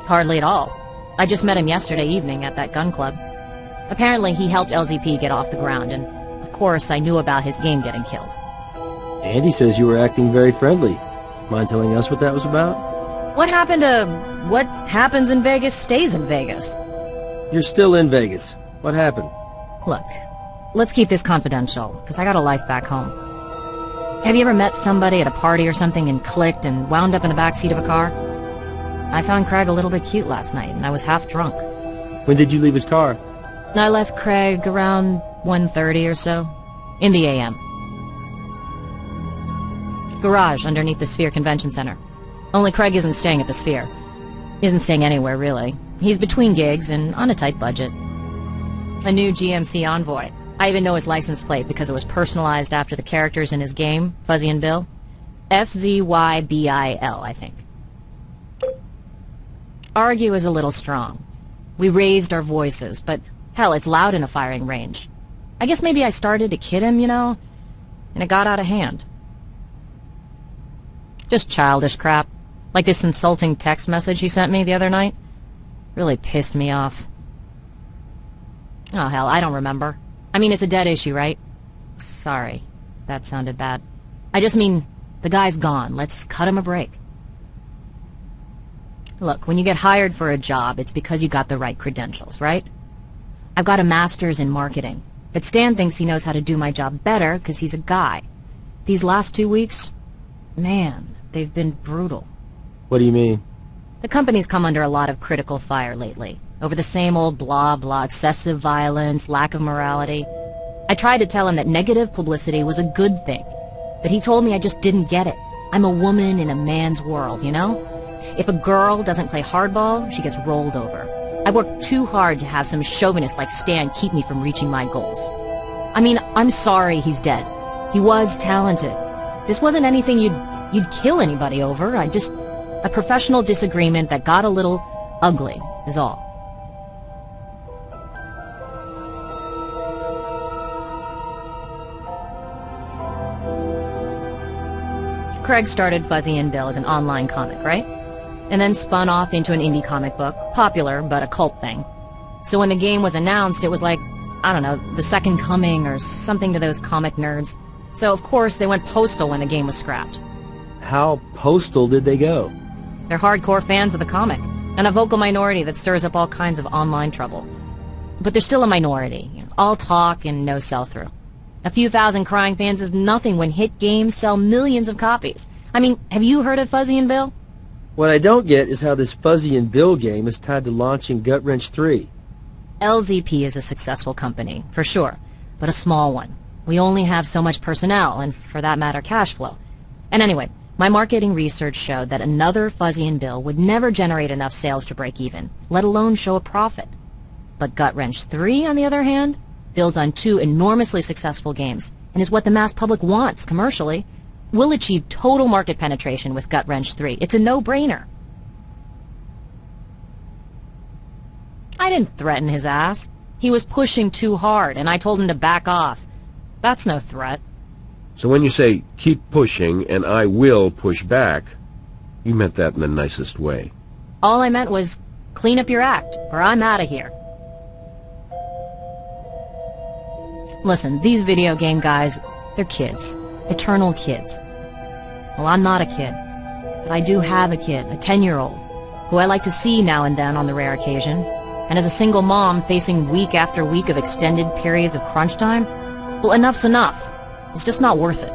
Hardly at all. I just met him yesterday evening at that gun club. Apparently he helped LZP get off the ground, and of course I knew about his game getting killed. Andy says you were acting very friendly. Mind telling us what that was about? What happened to what happens in Vegas stays in Vegas? You're still in Vegas. What happened? Look, let's keep this confidential, because I got a life back home. Have you ever met somebody at a party or something and clicked and wound up in the backseat of a car? I found Craig a little bit cute last night, and I was half drunk. When did you leave his car? I left Craig around 1:30 or so, in the AM. Garage underneath the Sphere Convention Center. Only Craig isn't staying at the Sphere. Isn't staying anywhere, really. He's between gigs and on a tight budget. A new GMC Envoy. I even know his license plate because it was personalized after the characters in his game, Fuzzy and Bill. FZYBIL, I think. Argue is a little strong. We raised our voices, but hell, it's loud in a firing range. I guess maybe I started to kid him, you know, and it got out of hand. Just childish crap. Like this insulting text message he sent me the other night. Really pissed me off. Oh, hell, I don't remember. I mean, it's a dead issue, right? Sorry. That sounded bad. I just mean, the guy's gone. Let's cut him a break. Look, when you get hired for a job, it's because you got the right credentials, right? I've got a master's in marketing, but Stan thinks he knows how to do my job better because he's a guy. These last 2 weeks, man, they've been brutal. What do you mean? The company's come under a lot of critical fire lately, over the same old blah blah, excessive violence, lack of morality. I tried to tell him that negative publicity was a good thing, but he told me I just didn't get it. I'm a woman in a man's world, you know? If a girl doesn't play hardball, she gets rolled over. I worked too hard to have some chauvinist like Stan keep me from reaching my goals. I mean, I'm sorry he's dead. He was talented. This wasn't anything you'd kill anybody over. A professional disagreement that got a little ugly, is all. Craig started Fuzzy and Bill as an online comic, right? And then spun off into an indie comic book, popular but a cult thing. So when the game was announced, it was like, I don't know, the second coming or something to those comic nerds. So of course they went postal when the game was scrapped. How postal did they go? They're hardcore fans of the comic, and a vocal minority that stirs up all kinds of online trouble. But they're still a minority, you know, all talk and no sell-through. A few thousand crying fans is nothing when hit games sell millions of copies. I mean, have you heard of Fuzzy and Bill? What I don't get is how this Fuzzy and Bill game is tied to launching Gut Wrench 3. LZP is a successful company, for sure, but a small one. We only have so much personnel, and for that matter, cash flow. And anyway, my marketing research showed that another Fuzzy and Bill would never generate enough sales to break even, let alone show a profit. But Gut Wrench 3, on the other hand, builds on 2 enormously successful games, and is what the mass public wants commercially. We'll achieve total market penetration with Gut Wrench 3. It's a no-brainer. I didn't threaten his ass. He was pushing too hard, and I told him to back off. That's no threat. So when you say, keep pushing, and I will push back, you meant that in the nicest way. All I meant was, clean up your act, or I'm out of here. Listen, these video game guys, they're kids. Eternal kids. Well, I'm not a kid. But I do have a kid, a 10-year-old, who I like to see now and then on the rare occasion. And as a single mom facing week after week of extended periods of crunch time, well, enough's enough. It's just not worth it.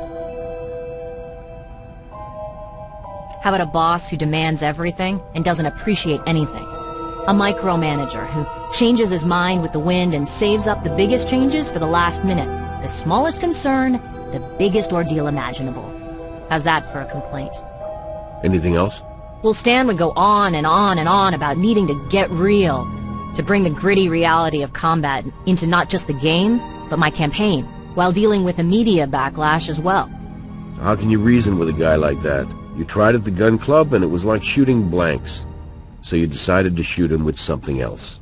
How about a boss who demands everything and doesn't appreciate anything? A micromanager who changes his mind with the wind and saves up the biggest changes for the last minute. The smallest concern, the biggest ordeal imaginable. How's that for a complaint? Anything else? Well, Stan would go on and on and on about needing to get real, to bring the gritty reality of combat into not just the game, but my campaign, while dealing with a media backlash as well. So how can you reason with a guy like that? You tried at the gun club and it was like shooting blanks. So you decided to shoot him with something else.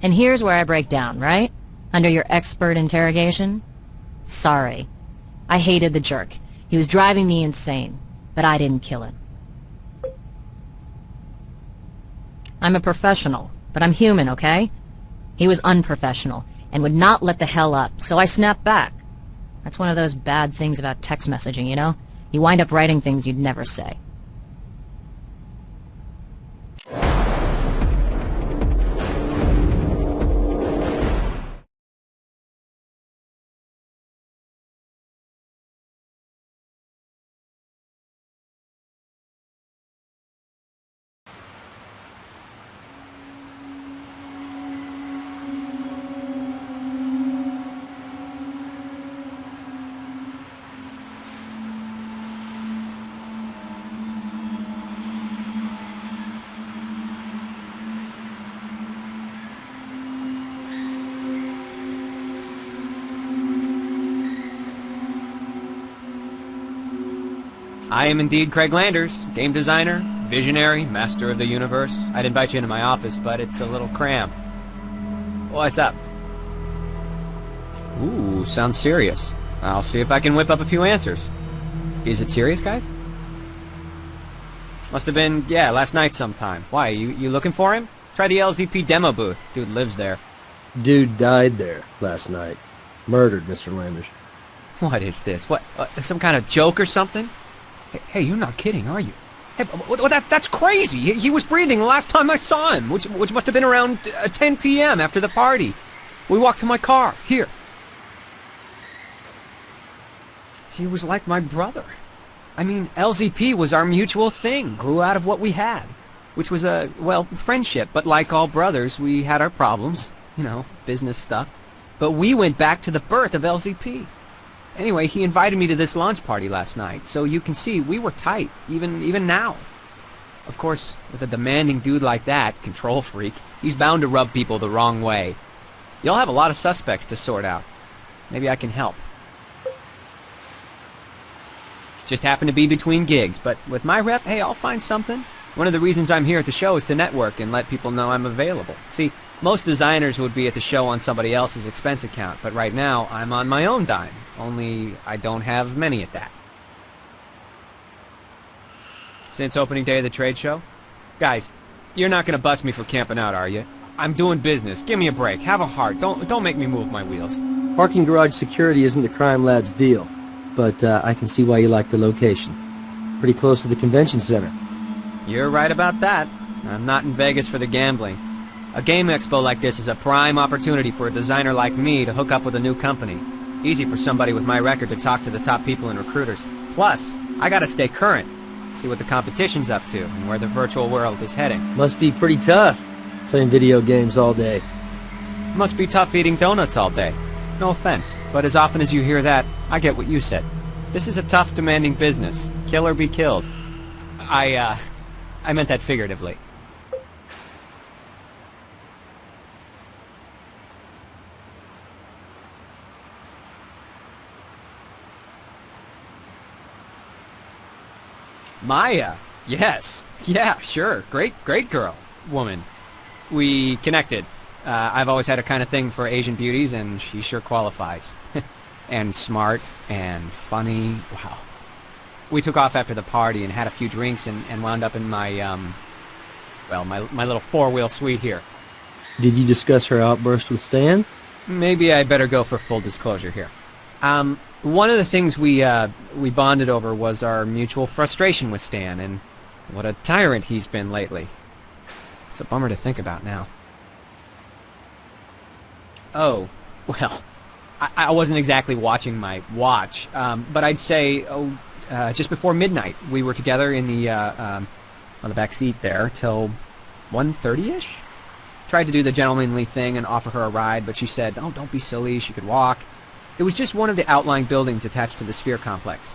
And here's where I break down, right? Under your expert interrogation? Sorry. I hated the jerk. He was driving me insane, but I didn't kill him. I'm a professional, but I'm human, okay? He was unprofessional and would not let the hell up, so I snapped back. That's one of those bad things about text messaging, you know? You wind up writing things you'd never say. I am indeed Craig Landers, game designer, visionary, master of the universe. I'd invite you into my office, but it's a little cramped. What's up? Ooh, sounds serious. I'll see if I can whip up a few answers. Is it serious, guys? Must have been, yeah, last night sometime. Why, you looking for him? Try the LZP demo booth. Dude lives there. Dude died there last night. Murdered, Mr. Landers. What is this? What, some kind of joke or something? Hey, you're not kidding, are you? Hey, that's crazy! He was breathing the last time I saw him, which must have been around 10 p.m. after the party. We walked to my car, here. He was like my brother. I mean, LZP was our mutual thing, grew out of what we had. Which was well, friendship, but like all brothers, we had our problems. You know, business stuff. But we went back to the birth of LZP. Anyway, he invited me to this launch party last night, so you can see we were tight, even now. Of course, with a demanding dude like that, control freak, he's bound to rub people the wrong way. You'll have a lot of suspects to sort out. Maybe I can help. Just happen to be between gigs, but with my rep, hey, I'll find something. One of the reasons I'm here at the show is to network and let people know I'm available. See, most designers would be at the show on somebody else's expense account, but right now, I'm on my own dime. Only I don't have many at that. Since opening day of the trade show? Guys, you're not gonna bust me for camping out, are you? I'm doing business. Give me a break. Have a heart. Don't make me move my wheels. Parking garage security isn't the crime lab's deal, but I can see why you like the location. Pretty close to the convention center. You're right about that. I'm not in Vegas for the gambling. A game expo like this is a prime opportunity for a designer like me to hook up with a new company. Easy for somebody with my record to talk to the top people and recruiters. Plus, I gotta stay current, see what the competition's up to, and where the virtual world is heading. Must be pretty tough, playing video games all day. Must be tough eating donuts all day. No offense, but as often as you hear that, I get what you said. This is a tough, demanding business. Kill or be killed. I meant that figuratively. Maya, yes, yeah, sure, great girl, woman. We connected. I've always had a kind of thing for Asian beauties, and she sure qualifies. And smart, and funny, wow. We took off after the party and had a few drinks and wound up in my, well, my little four-wheel suite here. Did you discuss her outburst with Stan? Maybe I better go for full disclosure here. One of the things we bonded over was our mutual frustration with Stan, and what a tyrant he's been lately. It's a bummer to think about now. Oh, well, I wasn't exactly watching my watch, but I'd say, just before midnight, we were together in the, on the back seat there till 1:30-ish. Tried to do the gentlemanly thing and offer her a ride, but she said, oh, don't be silly, she could walk. It was just one of the outlying buildings attached to the Sphere complex.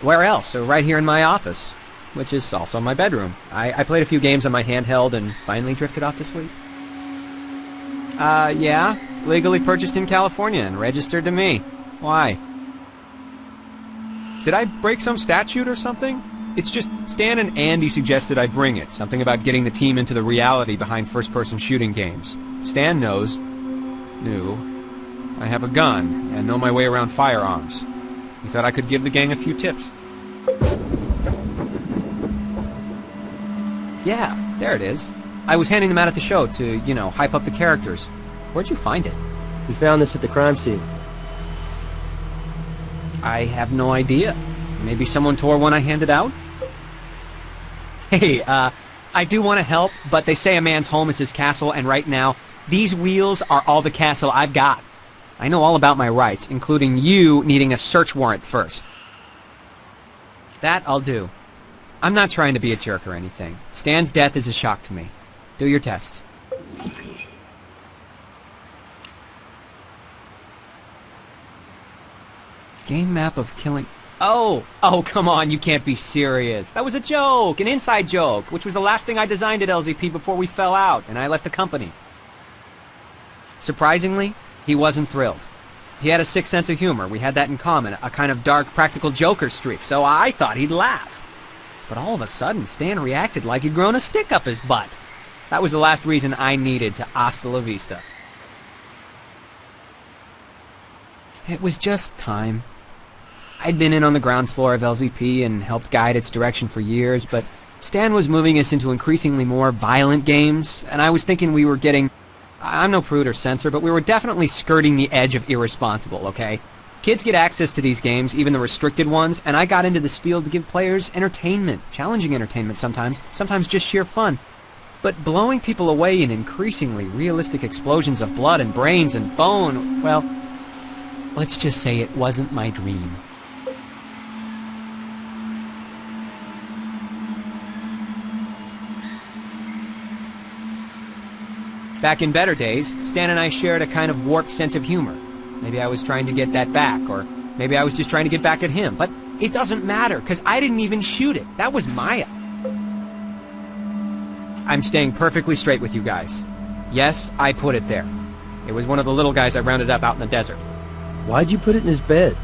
Where else? So right here in my office, which is also my bedroom. I played a few games on my handheld and finally drifted off to sleep. Yeah, legally purchased in California and registered to me. Why? Did I break some statute or something? It's just Stan and Andy suggested I bring it. Something about getting the team into the reality behind first-person shooting games. Stan knew I have a gun and know my way around firearms. He thought I could give the gang a few tips. Yeah, there it is. I was handing them out at the show to, hype up the characters. Where'd you find it? We found this at the crime scene. I have no idea. Maybe someone tore one I handed out? Hey, I do want to help, but they say a man's home is his castle, and right now, these wheels are all the castle I've got. I know all about my rights, including you needing a search warrant first. That I'll do. I'm not trying to be a jerk or anything. Stan's death is a shock to me. Do your tests. Game map of killing... Oh, come on, you can't be serious. That was a joke, an inside joke, which was the last thing I designed at LZP before we fell out, and I left the company. Surprisingly, he wasn't thrilled. He had a sick sense of humor. We had that in common, a kind of dark practical joker streak, so I thought he'd laugh. But all of a sudden, Stan reacted like he'd grown a stick up his butt. That was the last reason I needed to hasta la vista. It was just time. I'd been in on the ground floor of LZP and helped guide its direction for years, but Stan was moving us into increasingly more violent games, and I was thinking we were getting... I'm no prude or censor, but we were definitely skirting the edge of irresponsible, okay? Kids get access to these games, even the restricted ones, and I got into this field to give players entertainment, challenging entertainment sometimes just sheer fun. But blowing people away in increasingly realistic explosions of blood and brains and bone, well, let's just say it wasn't my dream. Back in better days, Stan and I shared a kind of warped sense of humor. Maybe I was trying to get that back, or maybe I was just trying to get back at him. But it doesn't matter, because I didn't even shoot it. That was Maya. I'm staying perfectly straight with you guys. Yes, I put it there. It was one of the little guys I rounded up out in the desert. Why'd you put it in his bed?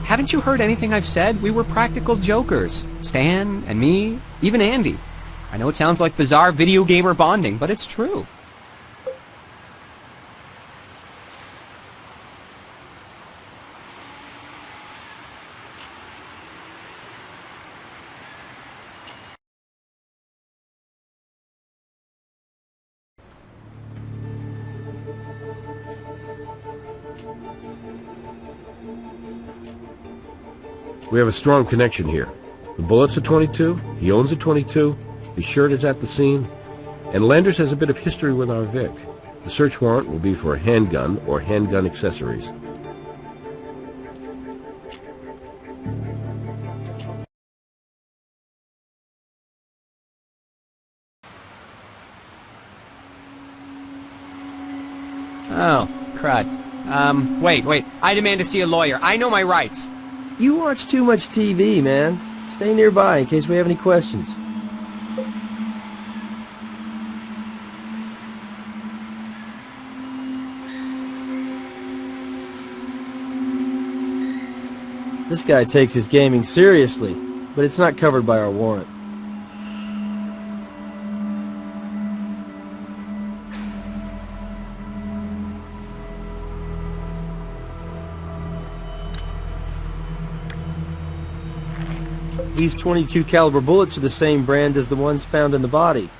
Haven't you heard anything I've said? We were practical jokers. Stan and me, even Andy. I know it sounds like bizarre video gamer bonding, but it's true. We have a strong connection here. The bullet's a 22, he owns a 22, his shirt is at the scene, and Landers has a bit of history with our Vic. The search warrant will be for a handgun or handgun accessories. Oh, crud. Wait. I demand to see a lawyer. I know my rights. You watch too much TV, man. Stay nearby in case we have any questions. This guy takes his gaming seriously, but it's not covered by our warrant. These .22 caliber bullets are the same brand as the ones found in the body.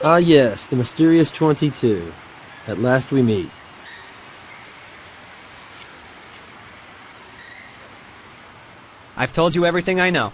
Ah yes, the mysterious 22. At last we meet. I've told you everything I know.